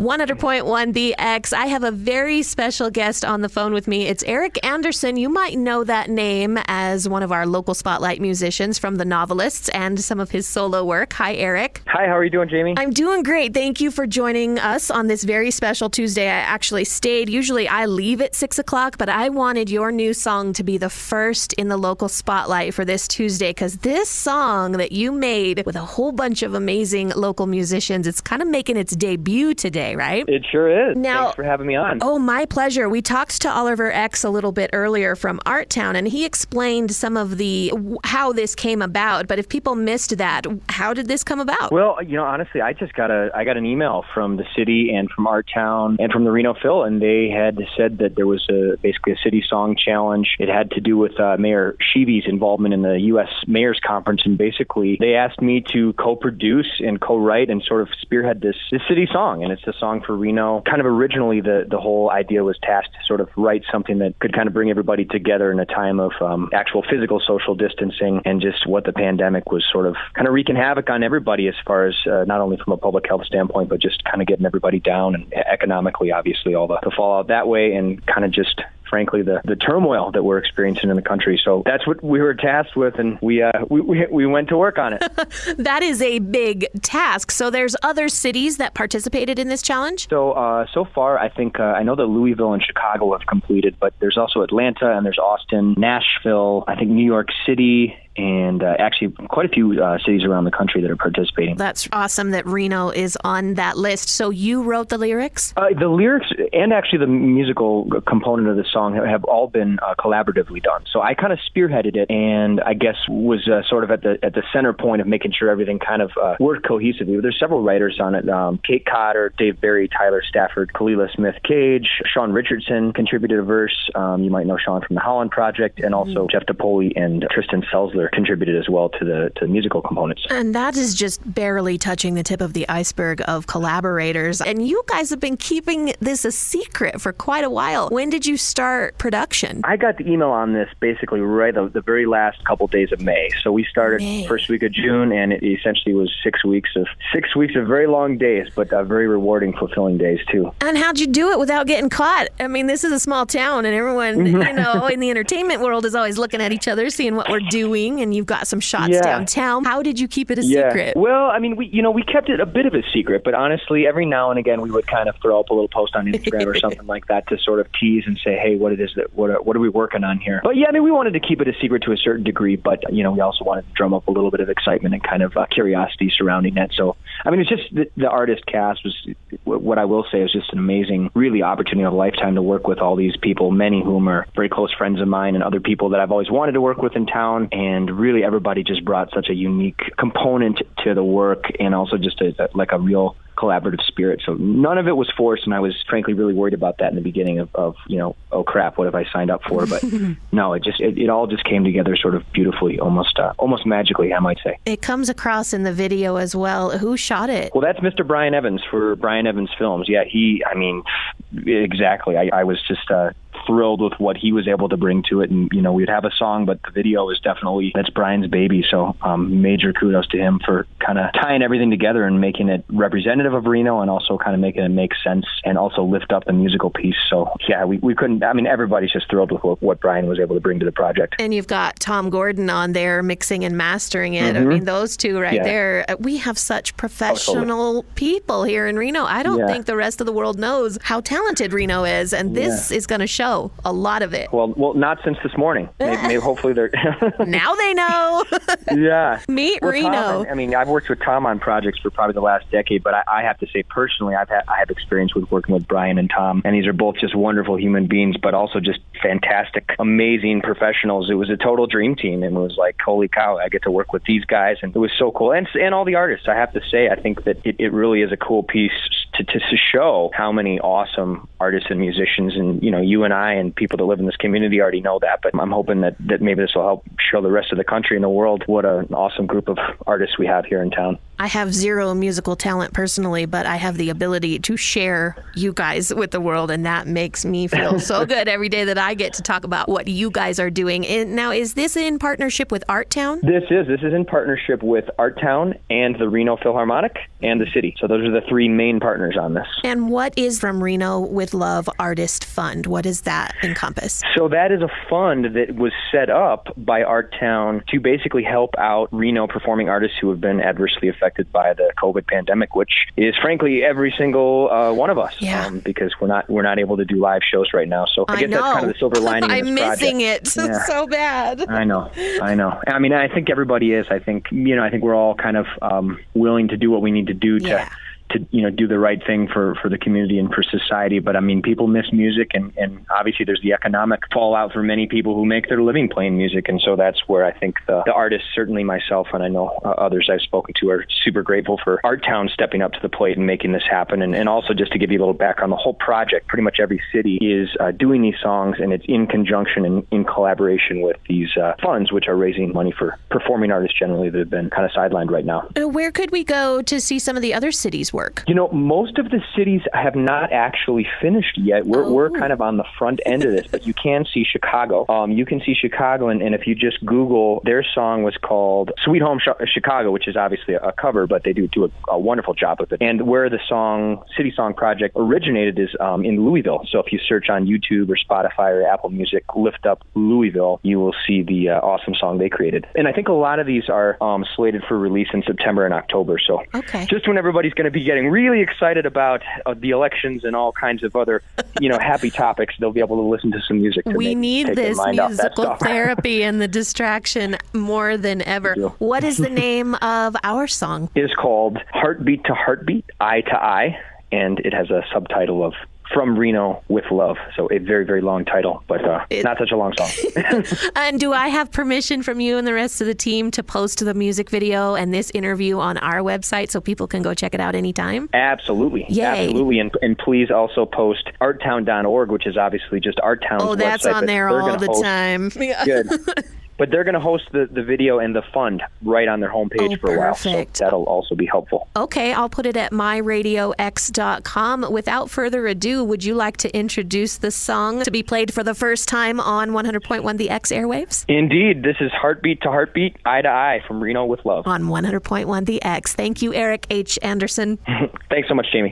100.1 The X. I have a very special guest on the phone with me. It's Eric Anderson. You might know that name as one of our local spotlight musicians from The Novelists and some of his solo work. Hi, Eric. Hi, how are you doing, Jamie? I'm doing great. Thank you for joining us on this very special Tuesday. I actually stayed. Usually I leave at 6 o'clock, but I wanted your new song to be the first in the local spotlight for this Tuesday because this song that you made with a whole bunch of amazing local musicians, it's kind of making its debut today, right? It sure is. Now, thanks for having me on. Oh, my pleasure. We talked to Oliver X a little bit earlier from Art Town, and he explained some of how this came about. But if people missed that, how did this come about? Well, honestly, I got an email from the city and from Art Town and from the Reno Phil, and they had said that there was basically a city song challenge. It had to do with Mayor Sheevy's involvement in the U.S. Mayor's Conference, and basically they asked me to co-produce and co-write and sort of spearhead this city song, and it's a song for Reno. Kind of originally, the whole idea was tasked to sort of write something that could kind of bring everybody together in a time of actual physical social distancing and just what the pandemic was sort of kind of wreaking havoc on everybody as far as not only from a public health standpoint, but just kind of getting everybody down and economically, obviously, all the fallout that way, and kind of just frankly, the turmoil that we're experiencing in the country. So that's what we were tasked with, and we went to work on it. That is a big task. So there's other cities that participated in this challenge? So far, I think, I know that Louisville and Chicago have completed, but there's also Atlanta, and there's Austin, Nashville, I think New York City, and actually quite a few cities around the country that are participating. That's awesome that Reno is on that list. So you wrote the lyrics? The lyrics and actually the musical component of the song have all been collaboratively done. So I kind of spearheaded it, and I guess was sort of at the center point of making sure everything kind of worked cohesively. There's several writers on it. Kate Cotter, Dave Berry, Tyler Stafford, Kalila Smith-Cage, Sean Richardson contributed a verse. You might know Sean from the Holland Project, and also Jeff DePoli and Tristan Selzler contributed as well to the musical components. And that is just barely touching the tip of the iceberg of collaborators. And you guys have been keeping this a secret for quite a while. When did you start production? I got the email on this basically right the very last couple days of May. So we started first week of June, and it essentially was 6 weeks of very long days, but very rewarding, fulfilling days too. And how'd you do it without getting caught? I mean, this is a small town, and everyone, in the entertainment world is always looking at each other, seeing what we're doing. And you've got some shots downtown. How did you keep it a secret? Well, I mean, we kept it a bit of a secret, but honestly, every now and again, we would kind of throw up a little post on Instagram or something like that to sort of tease and say, hey, what are we working on here? But yeah, I mean, we wanted to keep it a secret to a certain degree, but, we also wanted to drum up a little bit of excitement and kind of curiosity surrounding that. So, I mean, it's just the artist cast was, what I will say is just an amazing, really opportunity of a lifetime to work with all these people, many of whom are very close friends of mine and other people that I've always wanted to work with in town. And really everybody just brought such a unique component to the work, and also just a real collaborative spirit. So none of it was forced, and I was frankly really worried about that in the beginning of oh crap, what have I signed up for? But no, it all just came together sort of beautifully, almost magically, I might say. It comes across in the video as well. Who shot it? Well, that's Mr. Brian Evans for Brian Evans Films. Yeah, exactly. I was just thrilled with what he was able to bring to it, and we'd have a song, but the video is that's Brian's baby. So major kudos to him for kind of tying everything together and making it representative of Reno, and also kind of making it make sense and also lift up the musical piece. So yeah, we couldn't. I mean, everybody's just thrilled with what Brian was able to bring to the project. And you've got Tom Gordon on there mixing and mastering it. I mean, those two there. We have such professional people here in Reno. I don't think the rest of the world knows how talented Reno is, and this is going to show a lot of it. Well, not since this morning. Maybe hopefully they're now they know. Yeah. Meet Reno. Tom, I mean, I've worked with Tom on projects for probably the last decade, but I have to say personally, I have experience with working with Brian and Tom, and these are both just wonderful human beings, but also just fantastic, amazing professionals. It was a total dream team, and it was like, holy cow, I get to work with these guys, and it was so cool. And all the artists, I have to say, I think that it really is a cool piece to show how many awesome artists and musicians, and you and I and people that live in this community already know that, but I'm hoping that maybe this will help show the rest of the country and the world what an awesome group of artists we have here in town. I have zero musical talent personally, but I have the ability to share you guys with the world, and that makes me feel so good every day that I get to talk about what you guys are doing. And now, is this in partnership with Art Town? This is in partnership with Art Town and the Reno Philharmonic and the city. So those are the three main partners on this. And what is From Reno with Love Artist Fund? What does that encompass? So that is a fund that was set up by Art Town to basically help out Reno performing artists who have been adversely affected by the COVID pandemic, which is frankly every single one of us, because we're not able to do live shows right now. So I guess that's kind of the silver lining. I'm missing it so bad. I know. I mean, I think everybody is. I think we're all kind of willing to do what we need to do to do the right thing for the community and for society. But I mean, people miss music, and obviously there's the economic fallout for many people who make their living playing music. And so that's where I think the artists, certainly myself, and I know others I've spoken to, are super grateful for Art Town stepping up to the plate and making this happen. And also, just to give you a little background, the whole project, pretty much every city is doing these songs, and it's in conjunction and in collaboration with these funds, which are raising money for performing artists generally that have been kind of sidelined right now. Where could we go to see some of the other cities work? Most of the cities have not actually finished yet. We're kind of on the front end of this, but you can see Chicago. You can see Chicago, and if you just Google, their song was called Sweet Home Chicago, which is obviously a cover, but they do a wonderful job of it. And where the City Song Project originated is in Louisville. So if you search on YouTube or Spotify or Apple Music, lift up Louisville, you will see the awesome song they created. And I think a lot of these are slated for release in September and October. So just when everybody's going to be getting really excited about the elections and all kinds of other, happy topics, they'll be able to listen to some music. We need this musical therapy and the distraction more than ever. What is the name of our song? It is called Heartbeat to Heartbeat, Eye to Eye, and it has a subtitle of From Reno with Love. So a very, very long title, but not such a long song. And do I have permission from you and the rest of the team to post the music video and this interview on our website so people can go check it out anytime? Absolutely. Yay. Absolutely. And please also post arttown.org, which is obviously just Arttown's website. Oh, that's on there all the time. Good. But they're going to host the video and the fund right on their homepage for a while. Perfect. So that'll also be helpful. Okay, I'll put it at myradiox.com. Without further ado, would you like to introduce the song to be played for the first time on 100.1 The X airwaves? Indeed. This is Heartbeat to Heartbeat, Eye to Eye from Reno with Love. On 100.1 The X. Thank you, Eric H. Anderson. Thanks so much, Jamie.